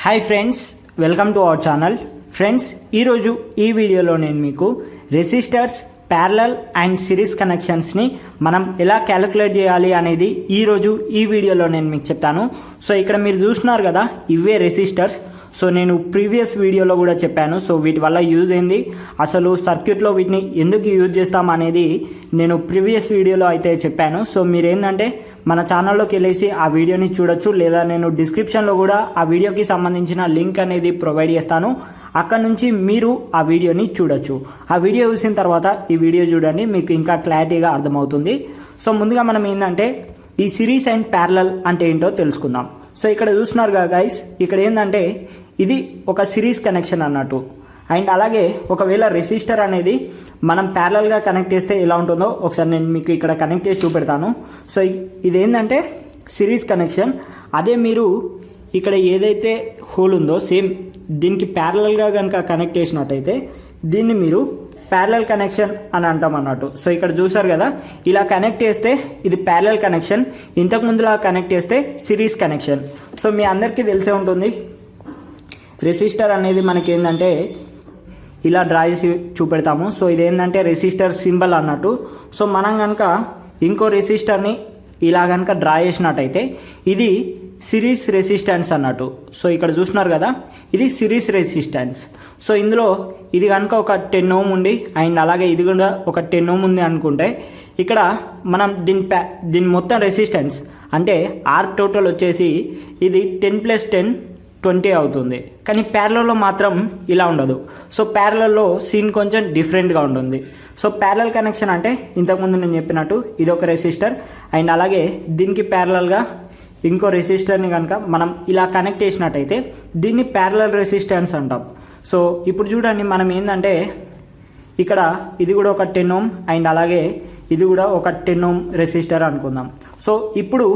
Hi friends, welcome to our channel. Friends, ఈరోజు ఈ వీడియోలో నేను మీకు రెసిస్టర్స్, ప్యారలల్ అండ్ సిరీస్ కనెక్షన్స్ని మనం ఎలా క్యాలిక్యులేట్ చేయాలి అనేది ఈరోజు ఈ వీడియోలో నేను మీకు చెప్తాను. సో ఇక్కడ మీరు చూస్తున్నారు కదా, ఇవే రెసిస్టర్స్. సో నేను ప్రీవియస్ వీడియోలో కూడా చెప్పాను. సో వీటి వల్ల యూజ్ ఏంది, అసలు సర్క్యూట్లో వీటిని ఎందుకు యూజ్ చేస్తాం అనేది నేను ప్రీవియస్ వీడియోలో అయితే చెప్పాను. సో మీరు ఏంటంటే మన ఛానల్లోకి వెళ్ళేసి ఆ వీడియోని చూడొచ్చు, లేదా నేను డిస్క్రిప్షన్లో కూడా ఆ వీడియోకి సంబంధించిన లింక్ అనేది ప్రొవైడ్ చేస్తాను. అక్కడ నుంచి మీరు ఆ వీడియోని చూడొచ్చు. ఆ వీడియో చూసిన తర్వాత ఈ వీడియో చూడండి, మీకు ఇంకా క్లారిటీగా అర్థమవుతుంది. సో ముందుగా మనం ఏంటంటే ఈ సిరీస్ అండ్ ప్యారలల్ అంటే ఏంటో తెలుసుకుందాం. సో ఇక్కడ చూస్తున్నారు కదా గైస్, ఇక్కడ ఏంటంటే ఇది ఒక సిరీస్ కనెక్షన్ అన్నట్టు. అండ్ అలాగే ఒకవేళ రెసిస్టర్ అనేది మనం ప్యారలల్గా కనెక్ట్ చేస్తే ఎలా ఉంటుందో ఒకసారి నేను మీకు ఇక్కడ కనెక్ట్ చేసి చూపెడతాను. సో ఇదేంటంటే సిరీస్ కనెక్షన్. అదే మీరు ఇక్కడ ఏదైతే హోల్ ఉందో సేమ్ దీనికి ప్యారలల్గా కనుక కనెక్ట్ చేసినట్టయితే దీన్ని మీరు ప్యారలల్ కనెక్షన్ అని అంటాం అన్నట్టు. సో ఇక్కడ చూసారు కదా, ఇలా కనెక్ట్ చేస్తే ఇది ప్యారలల్ కనెక్షన్, ఇంతకు ముందులా కనెక్ట్ చేస్తే సిరీస్ కనెక్షన్. సో మీ అందరికీ తెలిసే ఉంటుంది, రెసిస్టర్ అనేది మనకి ఏంటంటే ఇలా డ్రా చేసి చూపెడతాము. సో ఇదేంటంటే రెసిస్టర్ సింబల్ అన్నట్టు. సో మనం కనుక ఇంకో రెసిస్టర్ని ఇలా కనుక డ్రా చేసినట్టయితే ఇది సిరీస్ రెసిస్టెన్స్ అన్నట్టు. సో ఇక్కడ చూస్తున్నారు కదా, ఇది సిరీస్ రెసిస్టెన్స్. సో ఇందులో ఇది కనుక ఒక 10 ఓం ఉంది, అండ్ అలాగే ఇది కూడా ఒక 10 ఓం ఉంది అనుకుంటే, ఇక్కడ మనం దీని మొత్తం రెసిస్టెన్స్ అంటే ఆర్ టోటల్ వచ్చేసి ఇది 10 + 10 20 అవుతుంది. కానీ ప్యారలల్లో మాత్రం ఇలా ఉండదు. సో ప్యారలల్లో సీన్ కొంచెం డిఫరెంట్గా ఉంటుంది. సో ప్యారలల్ కనెక్షన్ అంటే ఇంతకుముందు నేను చెప్పినట్టు ఇది ఒక రెసిస్టర్, అండ్ అలాగే దీనికి ప్యారలల్గా ఇంకో రెసిస్టర్ని కనుక మనం ఇలా కనెక్ట్ చేసినట్టయితే దీన్ని ప్యారలల్ రెసిస్టెన్స్ అంటాం. సో ఇప్పుడు చూడండి, మనం ఏంటంటే ఇక్కడ ఇది కూడా ఒక 10 ఓం, అండ్ అలాగే ఇది కూడా ఒక 10 ఓం రెసిస్టర్ అనుకుందాం. సో ఇప్పుడు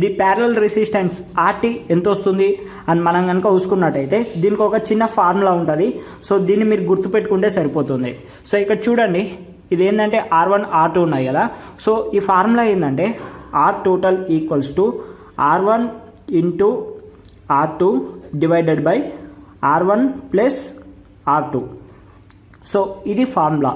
ది ప్యారలల్ రెసిస్టెన్స్ ఆర్టీ ఎంత వస్తుంది అని మనం కనుక చూసుకున్నట్టయితే దీనికి ఒక చిన్న ఫార్ములా ఉంటుంది. సో దీన్ని మీరు గుర్తుపెట్టుకుంటే సరిపోతుంది. సో ఇక్కడ చూడండి, ఇది ఏంటంటే R1 R2 ఉన్నాయి కదా. సో ఈ ఫార్ములా ఏంటంటే R total equals to R1 into R2 divided by R1 plus R2. So ఇది ఫార్ములా.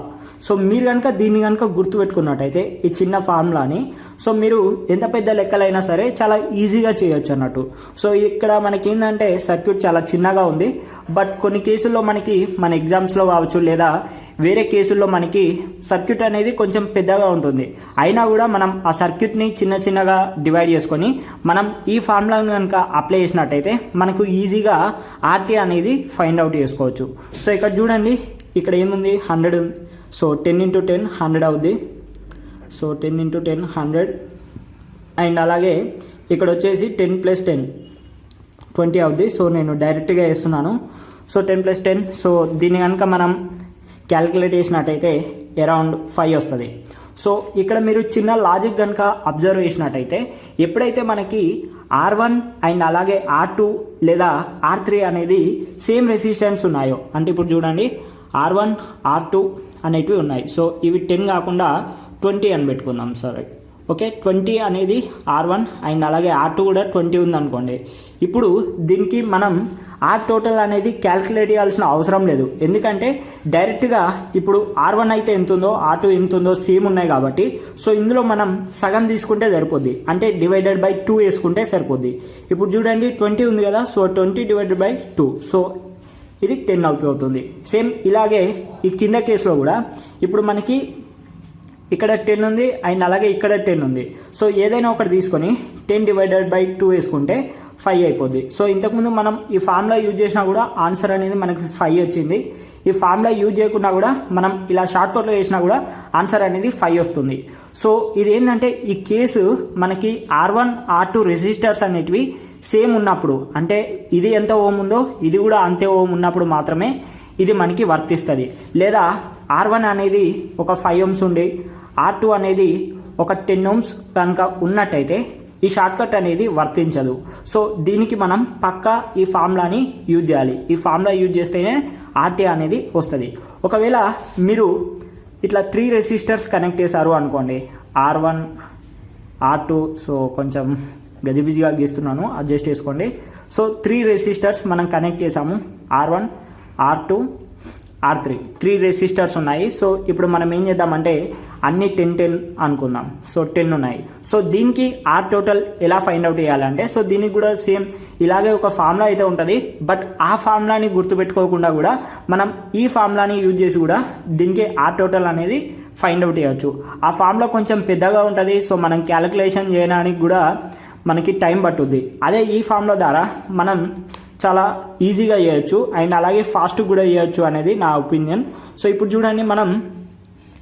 సో మీరు కనుక దీన్ని కనుక గుర్తుపెట్టుకున్నట్టయితే ఈ చిన్న ఫార్ములాని, సో మీరు ఎంత పెద్ద లెక్కలైనా సరే చాలా ఈజీగా చేయొచ్చు అన్నట్టు. సో ఇక్కడ మనకి ఏంటంటే సర్క్యూట్ చాలా చిన్నగా ఉంది, బట్ కొన్ని కేసుల్లో మనకి మన ఎగ్జామ్స్లో కావచ్చు లేదా వేరే కేసుల్లో మనకి సర్క్యూట్ అనేది కొంచెం పెద్దగా ఉంటుంది. అయినా కూడా మనం ఆ సర్క్యూట్ని చిన్న చిన్నగా డివైడ్ చేసుకొని మనం ఈ ఫార్ములాని కనుక అప్లై చేసినట్టయితే మనకు ఈజీగా ఆర్టీ అనేది ఫైండ్ అవుట్ చేసుకోవచ్చు. సో ఇక్కడ చూడండి, ఇక్కడ ఏముంది, 100 ఉంది. సో 10 × 10 100 అవుద్ది. సో 10 × 10 100, అండ్ అలాగే ఇక్కడ వచ్చేసి 10 + 10 20 అవుద్ది. సో నేను డైరెక్ట్గా వేస్తున్నాను. సో 10 + 10, సో దీన్ని కనుక మనం క్యాలిక్యులేట్ చేసినట్టయితే అరౌండ్ 5 వస్తుంది. సో ఇక్కడ మీరు చిన్న లాజిక్ కనుక అబ్జర్వ్ చేసినట్టయితే ఎప్పుడైతే మనకి R1 అండ్ అలాగే R2 లేదా R3 అనేది సేమ్ రెసిస్టెన్స్ ఉన్నాయో, అంటే ఇప్పుడు చూడండి R1 R2 అనేటివి ఉన్నాయి. సో ఇవి 10 కాకుండా 20 అని పెట్టుకుందాం. సరే, ఓకే, 20 అనేది R1 అండ్ అలాగే R2 కూడా 20 ఉంది అనుకోండి. ఇప్పుడు దీనికి మనం ఆర్ టోటల్ అనేది క్యాల్కులేట్ చేయాల్సిన అవసరం లేదు, ఎందుకంటే డైరెక్ట్గా ఇప్పుడు R1 అయితే ఎంత ఉందో R2 ఎంత ఉందో సేమ్ ఉన్నాయి కాబట్టి, సో ఇందులో మనం సగం తీసుకుంటే సరిపోద్ది, అంటే డివైడెడ్ బై 2 వేసుకుంటే సరిపోద్ది. ఇప్పుడు చూడండి 20 ఉంది కదా, సో 20 డివైడెడ్ బై 2, సో ఇది 10 అవుతుంది. సేమ్ ఇలాగే ఈ కింద కేసులో కూడా ఇప్పుడు మనకి ఇక్కడ 10 ఉంది, అండ్ అలాగే ఇక్కడ 10 ఉంది. సో ఏదైనా ఒకటి తీసుకొని 10 డివైడెడ్ బై 2 వేసుకుంటే 5 అయిపోద్ది. సో ఇంతకుముందు మనం ఈ ఫార్ములా యూజ్ చేసినా కూడా ఆన్సర్ అనేది మనకి 5 వచ్చింది. ఈ ఫార్ములా యూజ్ చేయకుండా కూడా మనం ఇలా షార్ట్ కట్లో చేసినా కూడా ఆన్సర్ అనేది 5 వస్తుంది. సో ఇది ఏంటంటే ఈ కేసు మనకి R1 R2 రెసిస్టర్స్ అనేటివి సేమ్ ఉన్నప్పుడు, అంటే ఇది ఎంత ఓం ఉందో ఇది కూడా అంతే ఓం ఉన్నప్పుడు మాత్రమే ఇది మనకి వర్తిస్తుంది. లేదా R1 అనేది ఒక 5 ఓమ్స్ ఉండి R2 అనేది ఒక 10 ఓమ్స్ కనుక ఉన్నట్టయితే ఈ షార్ట్కట్ అనేది వర్తించదు. సో దీనికి మనం పక్కా ఈ ఫార్ములాని యూజ్ చేయాలి. ఈ ఫార్ములా యూజ్ చేస్తేనే ఆర్టీ అనేది వస్తుంది. ఒకవేళ మీరు ఇట్లా 3 రెసిస్టర్స్ కనెక్ట్ చేశారు అనుకోండి, R1 R2, సో కొంచెం గజిబిజిగా గీస్తున్నాను, అడ్జస్ట్ చేసుకోండి. సో 3 రెసిస్టర్స్ మనం కనెక్ట్ చేసాము, R1, R2, R3 3 రెసిస్టర్స్ ఉన్నాయి. సో ఇప్పుడు మనం ఏం చేద్దామంటే అన్ని 10 అనుకుందాం. సో 10 ఉన్నాయి. సో దీనికి ఆర్ టోటల్ ఎలా ఫైండ్ అవుట్ చేయాలంటే, సో దీనికి కూడా సేమ్ ఇలాగే ఒక ఫార్ములా అయితే ఉంటుంది. బట్ ఆ ఫార్ములాని గుర్తుపెట్టుకోకుండా కూడా మనం ఈ ఫార్ములాని యూజ్ చేసి కూడా దీనికి ఆర్ టోటల్ అనేది ఫైండ్ అవుట్ చేయవచ్చు. ఆ ఫార్ములా కొంచెం పెద్దగా ఉంటుంది. సో మనం క్యాలిక్యులేషన్ చేయడానికి కూడా మనకి టైం పట్టుద్ది. అదే ఈ ఫార్ములా ద్వారా మనం చాలా ఈజీగా చేయొచ్చు అండ్ అలాగే ఫాస్ట్ కూడా చేయొచ్చు అనేది నా ఒపీనియన్. సో ఇప్పుడు చూడండి, మనం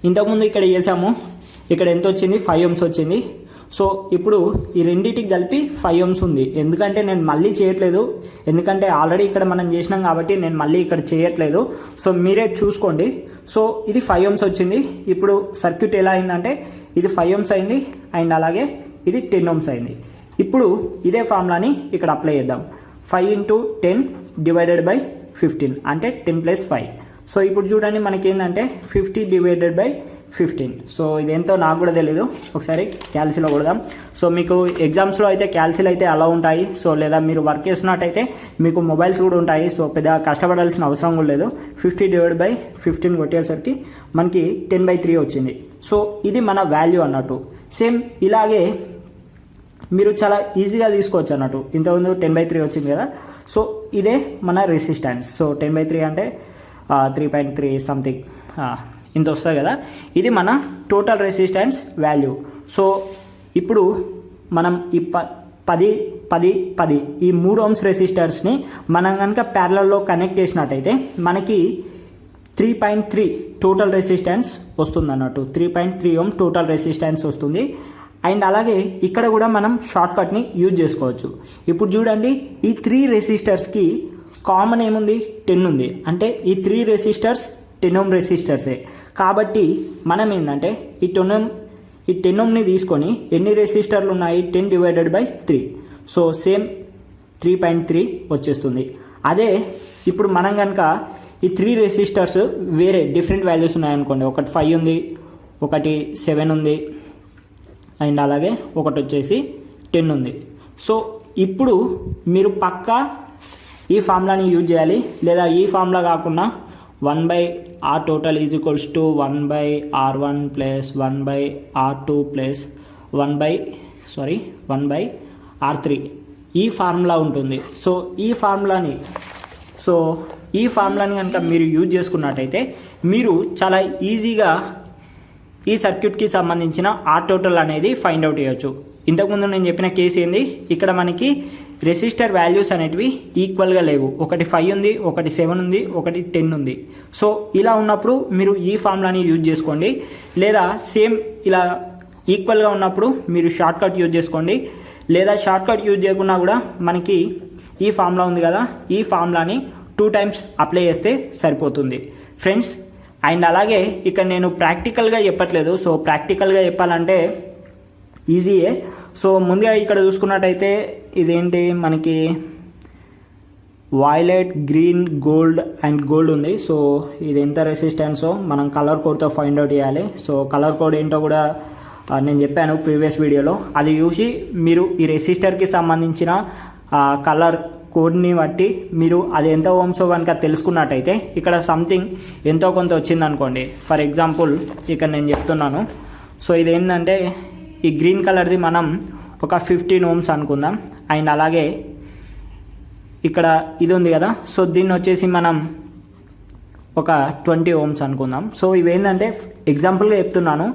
ఇంతకుముందు ఇక్కడ చేసాము, ఇక్కడ ఎంత వచ్చింది, 5 ohms వచ్చింది. సో ఇప్పుడు ఈ రెండింటికి కలిపి 5 ohms ఉంది. ఎందుకంటే నేను మళ్ళీ చేయట్లేదు, ఎందుకంటే ఆల్రెడీ ఇక్కడ మనం చేసినాం కాబట్టి నేను మళ్ళీ ఇక్కడ చేయట్లేదు. సో మీరే చూసుకోండి. సో ఇది 5 ohms వచ్చింది. ఇప్పుడు సర్క్యూట్ ఎలా అయిందంటే ఇది 5 ohms అయింది అండ్ అలాగే ఇది 10 ohms అయింది. ఇప్పుడు ఇదే ఫార్ములాని ఇక్కడ అప్లై చేద్దాం. 5 × 10 డివైడెడ్ బై 15 అంటే 10 + 5. సో ఇప్పుడు చూడండి మనకి ఏంటంటే 50 డివైడెడ్ బై 15. సో ఇదేంతో నాకు కూడా తెలీదు, ఒకసారి క్యాల్సిలో కొడదాం. సో మీకు ఎగ్జామ్స్లో అయితే క్యాల్సిలు అయితే అలా ఉంటాయి. సో లేదా మీరు వర్క్ చేస్తున్నట్టయితే మీకు మొబైల్స్ కూడా ఉంటాయి. సో పెద్ద కష్టపడాల్సిన అవసరం కూడా లేదు. 50 డివైడ్ బై 15 కొట్టేసరికి మనకి 10/3 వచ్చింది. సో ఇది మన వాల్యూ అన్నట్టు. సేమ్ ఇలాగే మీరు చాలా ఈజీగా తీసుకోవచ్చు అన్నట్టు. ఇంతకుముందు 10/3 వచ్చింది కదా. సో ఇదే మన రెసిస్టెన్స్. సో 10/3 అంటే 3.3 సంథింగ్ ఇంత వస్తుంది కదా. ఇది మన టోటల్ రెసిస్టెన్స్ వాల్యూ. సో ఇప్పుడు మనం ఈ 10 ఈ 3 ohms రెసిస్టర్స్ని మనం కనుక ప్యారలల్లో కనెక్ట్ చేసినట్టయితే మనకి 3.3 టోటల్ రెసిస్టెన్స్ వస్తుంది అన్నట్టు. 3.3 ohm టోటల్ రెసిస్టెన్స్ వస్తుంది. అండ్ అలాగే ఇక్కడ కూడా మనం షార్ట్ కట్ని యూజ్ చేసుకోవచ్చు. ఇప్పుడు చూడండి, ఈ 3 రెసిస్టర్స్కి కామన్ ఏముంది, 10 ఉంది. అంటే ఈ 3 రెసిస్టర్స్ 10 ohm రెసిస్టర్సే. కాబట్టి మనం ఏంటంటే ఈ 10 ohmని తీసుకొని ఎన్ని రెసిస్టర్లు ఉన్నాయి, 10 డివైడెడ్ బై 3. సో సేమ్ 3.3 వచ్చేస్తుంది. అదే ఇప్పుడు మనం కనుక ఈ 3 రెసిస్టర్స్ వేరే డిఫరెంట్ వాల్యూస్ ఉన్నాయనుకోండి, ఒకటి 5 ఉంది, ఒకటి 7 ఉంది అండ్ అలాగే ఒకటి వచ్చేసి 10 ఉంది. సో ఇప్పుడు మీరు పక్కా ఈ ఫార్ములాని యూజ్ చేయాలి. లేదా ఈ ఫార్ములా కాకుండా 1/R total is equals to 1/R1 plus 1/R2 plus 1/R3 ఈ ఫార్ములా ఉంటుంది. సో ఈ ఫార్ములాని కనుక మీరు యూజ్ చేసుకున్నట్టయితే మీరు చాలా ఈజీగా ఈ సర్క్యూట్కి సంబంధించిన ఆర్ టోటల్ అనేది ఫైండ్ అవుట్ చేయొచ్చు. ఇంతకుముందు నేను చెప్పిన కేసు ఏంది, ఇక్కడ మనకి రెసిస్టర్ వాల్యూస్ అనేటివి ఈక్వల్గా లేవు. ఒకటి 5 ఉంది, ఒకటి 7 ఉంది, ఒకటి 10 ఉంది. సో ఇలా ఉన్నప్పుడు మీరు ఈ ఫార్ములాని యూజ్ చేసుకోండి. లేదా సేమ్ ఇలా ఈక్వల్గా ఉన్నప్పుడు మీరు షార్ట్ కట్ యూజ్ చేసుకోండి. లేదా షార్ట్ కట్ యూజ్ చేయకుండా కూడా మనకి ఈ ఫార్ములా ఉంది కదా, ఈ ఫార్ములాని 2 times అప్లై చేస్తే సరిపోతుంది ఫ్రెండ్స్. అండ్ అలాగే ఇక్కడ నేను ప్రాక్టికల్గా చెప్పట్లేదు. సో ప్రాక్టికల్గా చెప్పాలంటే ఈజీయే. సో ముందుగా ఇక్కడ చూసుకున్నట్టయితే ఇదేంటి, మనకి వైలెట్, గ్రీన్, గోల్డ్ ఉంది. సో ఇది ఎంత రెసిస్టెన్సో మనం కలర్ కోడ్తో ఫైండ్ అవుట్ చేయాలి. సో కలర్ కోడ్ ఏంటో కూడా నేను చెప్పాను ప్రీవియస్ వీడియోలో. అది చూసి మీరు ఈ రెసిస్టర్కి సంబంధించిన కలర్ కోడ్ని బట్టి మీరు అది ఎంత ఓమ్సో కనుక తెలుసుకున్నట్టయితే ఇక్కడ సంథింగ్ ఎంతో కొంత వచ్చిందనుకోండి. ఫర్ ఎగ్జాంపుల్ ఇక్కడ నేను చెప్తున్నాను. సో ఇదేంటంటే ఈ గ్రీన్ కలర్ది మనం ఒక 15 ohms అనుకుందాం. అండ్ అలాగే ఇక్కడ ఇది ఉంది కదా, సో దీన్ని వచ్చేసి మనం ఒక 20 ohms అనుకుందాం. సో ఇవేంటంటే ఎగ్జాంపుల్గా చెప్తున్నాను.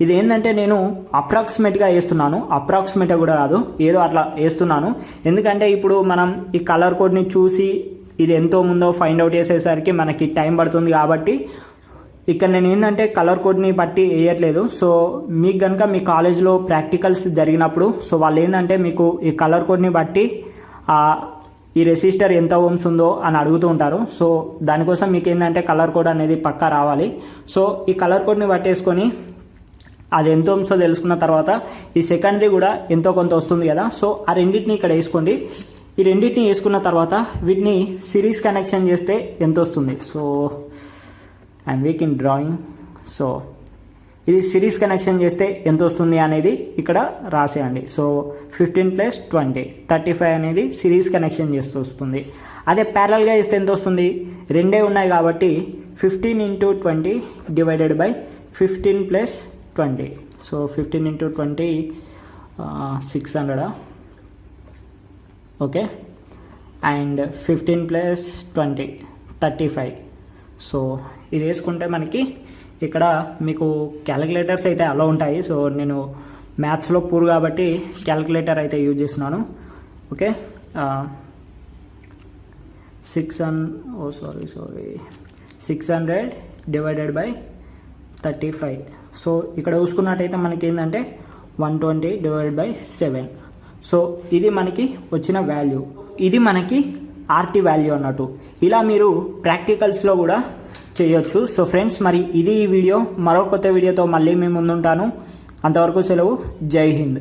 ఇదేంటంటే నేను అప్రాక్సిమేట్గా వేస్తున్నాను, అప్రాక్సిమేట్గా కూడా కాదు, ఏదో అట్లా వేస్తున్నాను. ఎందుకంటే ఇప్పుడు మనం ఈ కలర్ కోడ్ని చూసి ఇది ఎంతో ముందో ఫైండ్ అవుట్ చేసేసరికి మనకి టైం పడుతుంది. కాబట్టి ఇక్కడ నేను ఏంటంటే కలర్ కోడ్ని బట్టి వేయట్లేదు. సో మీకు కనుక మీ కాలేజ్లో ప్రాక్టికల్స్ జరిగినప్పుడు సో వాళ్ళు ఏంటంటే మీకు ఈ కలర్ కోడ్ని బట్టి ఈ రెసిస్టర్ ఎంత ఓమ్స్ ఉందో అని అడుగుతూ ఉంటారు. సో దానికోసం మీకు ఏంటంటే కలర్ కోడ్ అనేది పక్కా రావాలి. సో ఈ కలర్ కోడ్ని పట్టేసుకొని అది ఎంత ఓమ్సో తెలుసుకున్న తర్వాత ఈ సెకండ్ది కూడా ఎంతో కొంత వస్తుంది కదా. సో ఆ రెండింటిని ఇక్కడ వేసుకోండి. ఈ రెండింటిని వేసుకున్న తర్వాత వీటిని సిరీస్ కనెక్షన్ చేస్తే ఎంత వస్తుంది. So I'm week in drawing. So ఇది సిరీస్ కనెక్షన్ చేస్తే ఎంత వస్తుంది అనేది ఇక్కడ రాసేయండి. సో 15 + 20 35 అనేది సిరీస్ కనెక్షన్ చేస్తూ వస్తుంది. అదే ప్యారలల్గా చేస్తే ఎంత వస్తుంది, రెండే ఉన్నాయి కాబట్టి 15 × 20 divided by 15 + 20. So 15 × 20 600 okay, and 15 + 20 35. So ఇది వేసుకుంటే మనకి ఇక్కడ మీకు క్యాలిక్యులేటర్స్ అయితే అలా ఉంటాయి. సో నేను మ్యాథ్స్లో పూర్ కాబట్టి క్యాలిక్యులేటర్ అయితే యూజ్ చేస్తున్నాను. Okay, 600 divided by 35. సో ఇక్కడ చూసుకున్నట్టయితే మనకి ఏంటంటే 120 డివైడెడ్ బై 7. సో ఇది మనకి వచ్చిన వాల్యూ, ఇది మనకి ఆర్టీ వాల్యూ అన్నట్టు. ఇలా మీరు ప్రాక్టికల్స్లో కూడా చేయొచ్చు. సో ఫ్రెండ్స్, మరి ఇది ఈ వీడియో. మరో కొత్త వీడియోతో మళ్ళీ మీ ముందుంటాను. అంతవరకు సెలవు. జై హింద్.